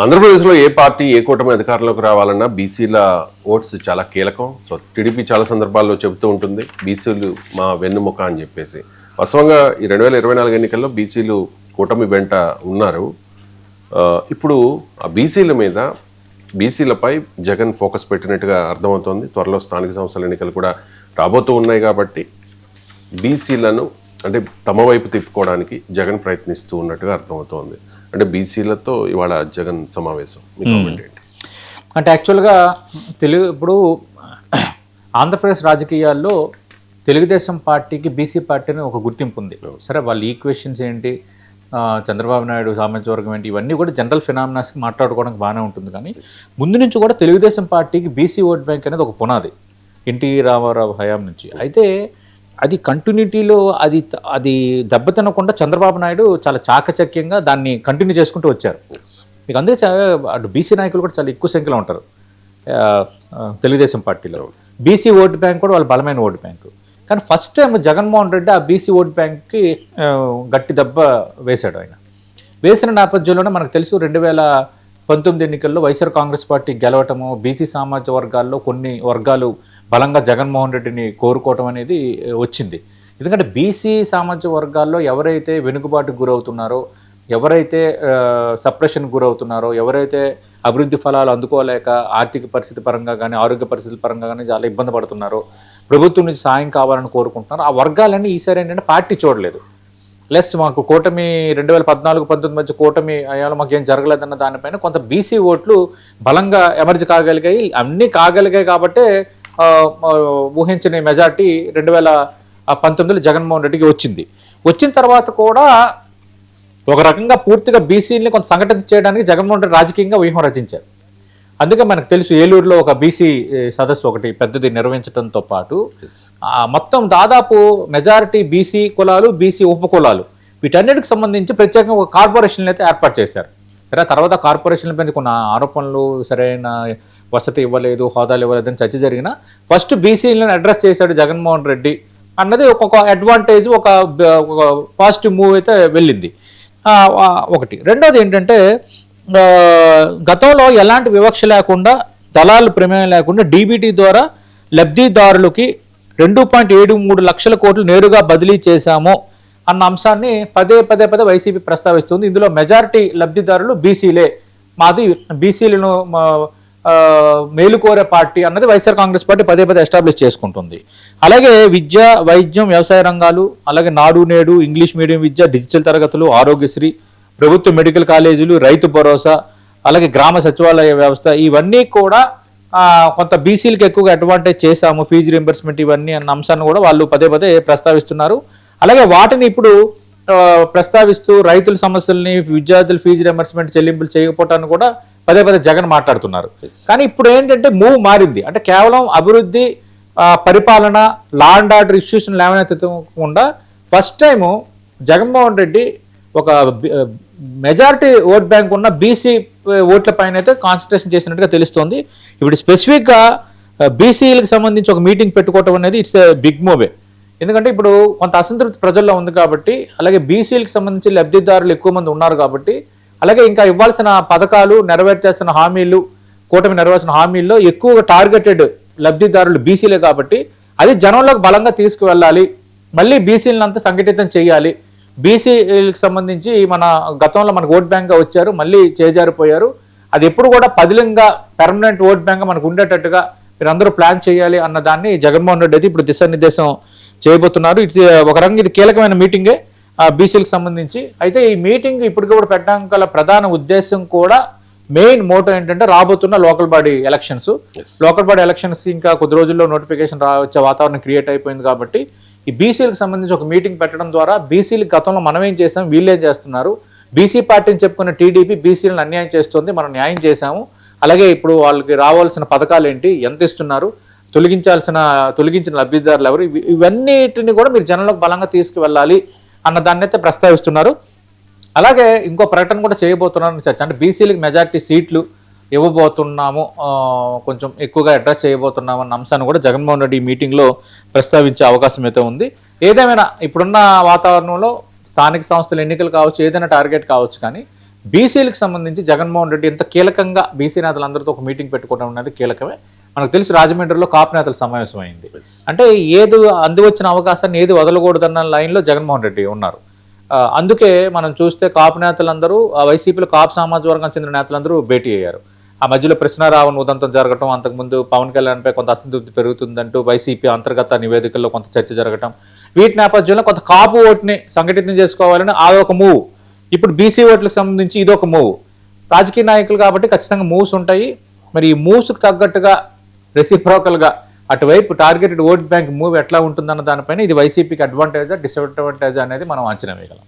ఆంధ్రప్రదేశ్లో ఏ పార్టీ ఏ కూటమి అధికారంలోకి రావాలన్నా బీసీల ఓట్స్ చాలా కీలకం. సో టీడీపీ చాలా సందర్భాల్లో చెబుతూ ఉంటుంది బీసీలు మా వెన్నుముక అని చెప్పేసి. వాస్తవంగా ఈ 2024 ఎన్నికల్లో బీసీలు కూటమి వెంట ఉన్నారు. ఇప్పుడు ఆ బీసీల మీద బీసీలపై జగన్ ఫోకస్ పెట్టినట్టుగా అర్థమవుతోంది. త్వరలో స్థానిక సంస్థల ఎన్నికలు కూడా రాబోతూ ఉన్నాయి కాబట్టి బీసీలను అంటే తమ వైపు తిప్పుకోవడానికి జగన్ ప్రయత్నిస్తూ ఉన్నట్టుగా అర్థమవుతోంది. అంటే బీసీలతో ఇవాళ జగన్ సమావేశం మీ కామెంట్ ఏంటి? అంటే యాక్చువల్గా ఇప్పుడు ఆంధ్రప్రదేశ్ రాజకీయాల్లో తెలుగుదేశం పార్టీకి బీసీ పార్టీని ఒక గుర్తింపు ఉంది. సరే వాళ్ళ ఈక్వేషన్స్ ఏంటి, చంద్రబాబు నాయుడు సామాజిక వర్గం ఏంటి, ఇవన్నీ కూడా జనరల్ ఫినామినాస్కి మాట్లాడుకోవడానికి బాగానే ఉంటుంది. కానీ ముందు నుంచి కూడా తెలుగుదేశం పార్టీకి బీసీ ఓట్ బ్యాంక్ అనేది ఒక పునాది ఎన్టీ రామారావు హయాం నుంచి. అయితే అది కంటిన్యూటీలో అది దెబ్బతినకుండా చంద్రబాబు నాయుడు చాలా చాకచక్యంగా దాన్ని కంటిన్యూ చేసుకుంటూ వచ్చారు. మీకు అందుకే అటు బీసీ నాయకులు కూడా చాలా ఎక్కువ సంఖ్యలో ఉంటారు తెలుగుదేశం పార్టీలో. బీసీ ఓటు బ్యాంక్ కూడా వాళ్ళ బలమైన ఓటు బ్యాంకు. కానీ ఫస్ట్ టైం జగన్మోహన్ రెడ్డి ఆ బీసీ ఓటు బ్యాంక్కి గట్టి దెబ్బ వేశాడు. ఆయన వేసిన నేపథ్యంలోనే మనకు తెలుసు 2019 ఎన్నికల్లో వైఎస్ఆర్ కాంగ్రెస్ పార్టీ గెలవటము, బీసీ సామాజిక వర్గాల్లో కొన్ని వర్గాలు బలంగా జగన్మోహన్ రెడ్డిని కోరుకోవటం అనేది వచ్చింది. ఎందుకంటే బీసీ సామాజిక వర్గాల్లో ఎవరైతే వెనుకబాటుకు గురవుతున్నారో, ఎవరైతే సప్రెషన్కి గురవుతున్నారో, ఎవరైతే అభివృద్ధి ఫలాలు అందుకోలేక ఆర్థిక పరిస్థితి పరంగా కానీ ఆరోగ్య పరిస్థితుల పరంగా కానీ చాలా ఇబ్బంది పడుతున్నారో, ప్రభుత్వం నుంచి సాయం కావాలని కోరుకుంటున్నారు, ఆ వర్గాలన్నీ ఈసారి ఏంటంటే పార్టీ చూడలేదు. లెస్ మాకు కూటమి 2014-19 మధ్య కూటమి అయ్యాలో మాకు ఏం జరగలేదన్న దానిపైన కొంత బీసీ ఓట్లు బలంగా ఎమర్జ్ కాగలిగాయి. అన్నీ కాగలిగాయి కాబట్టే ఊహించిన మెజార్టీ 2019లో జగన్మోహన్ రెడ్డికి వచ్చింది. వచ్చిన తర్వాత కూడా ఒక రకంగా పూర్తిగా బీసీని కొంత సంఘటన చేయడానికి జగన్మోహన్ రెడ్డి రాజకీయంగా వ్యూహం రచించారు. అందుకే మనకు తెలుసు ఏలూరులో ఒక బీసీ సదస్సు ఒకటి పెద్దది నిర్వహించడంతో పాటు మొత్తం దాదాపు మెజారిటీ బీసీ కులాలు, బీసీ ఉపకులాలు వీటన్నిటికి సంబంధించి ప్రత్యేకంగా ఒక కార్పొరేషన్లు అయితే ఏర్పాటు చేశారు. సరే, తర్వాత కార్పొరేషన్ల మీద కొన్ని ఆరోపణలు, సరైన వసతి ఇవ్వలేదు, హోదాలు ఇవ్వలేదు అని చర్చ జరిగిన ఫస్ట్ బీసీలను అడ్రస్ చేశాడు జగన్మోహన్ రెడ్డి అన్నది ఒక అడ్వాంటేజ్, ఒక పాజిటివ్ మూవ్ అయితే వెళ్ళింది ఒకటి. రెండోది ఏంటంటే గతంలో ఎలాంటి వివక్ష లేకుండా, దళాలు ప్రమేయం లేకుండా డీబీటీ ద్వారా లబ్ధిదారులకి 2.73 లక్షల కోట్లు నేరుగా బదిలీ చేశాము అన్న అంశాన్ని పదే వైసీపీ ప్రస్తావిస్తుంది. ఇందులో మెజారిటీ లబ్ధిదారులు బీసీలే, మాది బీసీలను మేలుకోరే పార్టీ అన్నది వైఎస్ఆర్ కాంగ్రెస్ పార్టీ పదే ఎస్టాబ్లిష్ చేసుకుంటుంది. అలాగే విద్య, వైద్యం, వ్యవసాయ రంగాలు, అలాగే నాడు నేడు, ఇంగ్లీష్ మీడియం విద్య, డిజిటల్ తరగతులు, ఆరోగ్యశ్రీ, ప్రభుత్వ మెడికల్ కాలేజీలు, రైతు భరోసా, అలాగే గ్రామ సచివాలయ వ్యవస్థ, ఇవన్నీ కూడా కొంత బీసీలకు ఎక్కువగా అడ్వాంటేజ్ చేశాము, ఫీజు రింబర్స్మెంట్ ఇవన్నీ అన్న అంశాన్ని కూడా వాళ్ళు పదే ప్రస్తావిస్తున్నారు. అలాగే వాటిని ఇప్పుడు ప్రస్తావిస్తూ రైతుల సమస్యల్ని, విద్యార్థుల ఫీజు రింబర్స్మెంట్ చెల్లింపులు చేయకపోవటాన్ని కూడా పదే జగన్ మాట్లాడుతున్నారు. కానీ ఇప్పుడు ఏంటంటే మూవ్ మారింది. అంటే కేవలం అభివృద్ధి, పరిపాలన, లా అండ్ ఆర్డర్ ఇష్యూస్ లేవనెత్తకుండా ఫస్ట్ టైము జగన్మోహన్ రెడ్డి ఒక మెజారిటీ ఓట్ బ్యాంక్ ఉన్న బీసీ ఓట్ల పైన అయితే కాన్సన్ట్రేషన్ చేసినట్టుగా తెలుస్తోంది. ఇప్పుడు స్పెసిఫిక్గా బీసీలకు సంబంధించి ఒక మీటింగ్ పెట్టుకోవటం అనేది ఇట్స్ బిగ్ మూవే. ఎందుకంటే ఇప్పుడు కొంత అసంతృప్తి ప్రజల్లో ఉంది కాబట్టి, అలాగే బీసీలకు సంబంధించి లబ్ధిదారులు ఎక్కువ మంది ఉన్నారు కాబట్టి, అలాగే ఇంకా ఇవ్వాల్సిన పథకాలు, నెరవేర్చాల్సిన హామీలు, కూటమి నెరవేర్చిన హామీల్లో ఎక్కువగా టార్గెటెడ్ లబ్ధిదారులు బీసీలే కాబట్టి అది జనంలోకి బలంగా తీసుకువెళ్ళాలి, మళ్ళీ బీసీలను అంతా సంఘటితం చేయాలి. బీసీలకు సంబంధించి గతంలో మనకు ఓట్ బ్యాంక్గా వచ్చారు, మళ్ళీ చేజారిపోయారు. అది ఎప్పుడు కూడా పదిలంగా పెర్మనెంట్ ఓట్ బ్యాంక్ మనకు ఉండేటట్టుగా మీరందరూ ప్లాన్ చేయాలి అన్న దాన్ని జగన్మోహన్ రెడ్డి అయితే ఇప్పుడు దిశానిర్దేశం చేయబోతున్నారు. ఒక రకంగా ఇది కీలకమైన మీటింగే బీసీలకు సంబంధించి. అయితే ఈ మీటింగ్ ఇప్పటికప్పుడు పెట్టడానికి గల ప్రధాన ఉద్దేశం కూడా, మెయిన్ మోటో ఏంటంటే రాబోతున్న local body elections. Local body elections ఇంకా కొద్ది రోజుల్లో నోటిఫికేషన్ వచ్చే వాతావరణం క్రియేట్ అయిపోయింది కాబట్టి ఈ బీసీలకు సంబంధించి ఒక మీటింగ్ పెట్టడం ద్వారా బీసీలకు గతంలో మనం ఏం చేసాం, వీళ్ళేం చేస్తున్నారు, బీసీ పార్టీని చెప్పుకున్న టీడీపీ బీసీలను అన్యాయం చేస్తుంది, మనం న్యాయం చేశాము, అలాగే ఇప్పుడు వాళ్ళకి రావాల్సిన పథకాలు ఏంటి, ఎంత ఇస్తున్నారు, తొలగించిన లబ్ధిదారులు ఎవరు, ఇవన్నిటిని కూడా మీరు జనంలోకి బలంగా తీసుకువెళ్ళాలి అన్న దాన్ని అయితే ప్రస్తావిస్తున్నారు. అలాగే ఇంకో ప్రకటన కూడా చేయబోతున్నారు చర్చ. అంటే బీసీలకు మెజారిటీ సీట్లు ఇవ్వబోతున్నాము, కొంచెం ఎక్కువగా అడ్రస్ చేయబోతున్నాము అన్న అంశాన్ని కూడా జగన్మోహన్ రెడ్డి ఈ మీటింగ్లో ప్రస్తావించే అవకాశం అయితే ఉంది. ఏదేమైనా ఇప్పుడున్న వాతావరణంలో స్థానిక సంస్థల ఎన్నికలు కావచ్చు, ఏదైనా టార్గెట్ కావచ్చు, కానీ బీసీలకు సంబంధించి జగన్మోహన్ రెడ్డి ఎంత కీలకంగా బీసీ నేతలందరితో ఒక మీటింగ్ పెట్టుకోవడం అనేది కీలకమే. మనకు తెలుసు రాజమండ్రిలో కాపు నేతల సమావేశం అయింది. అంటే ఏది అందివచ్చిన అవకాశాన్ని ఏది వదలకూడదన్న లైన్లో జగన్మోహన్ రెడ్డి ఉన్నారు. అందుకే మనం చూస్తే కాపు నేతలందరూ వైసీపీలో కాపు సామాజిక వర్గానికి చెందిన నేతలందరూ భేటీ అయ్యారు. ఆ మధ్యలో కృష్ణారావును ఉదంతం జరగటం, అంతకుముందు పవన్ కళ్యాణ్పై కొంత అసంతృప్తి పెరుగుతుందంటూ వైసీపీ అంతర్గత నివేదికల్లో కొంత చర్చ జరగటం, వీటి నేపథ్యంలో కొంత కాపు ఓటుని సంఘటితం చేసుకోవాలని ఒక మూవ్. ఇప్పుడు బీసీ ఓట్లకు సంబంధించి ఇదొక మూవ్. రాజకీయ నాయకులు కాబట్టి ఖచ్చితంగా మూవ్స్ ఉంటాయి. మరి ఈ మూవ్స్కి తగ్గట్టుగా రెసిప్రోకల్గా అటువైపు టార్గెటెడ్ ఓట్ బ్యాంక్ మూవ్ ఎట్లా ఉంటుందన్న దానిపైన ఇది వైసీపీకి అడ్వాంటేజా డిసడ్వాంటేజా అనేది మనం అంచనా వేయగలం.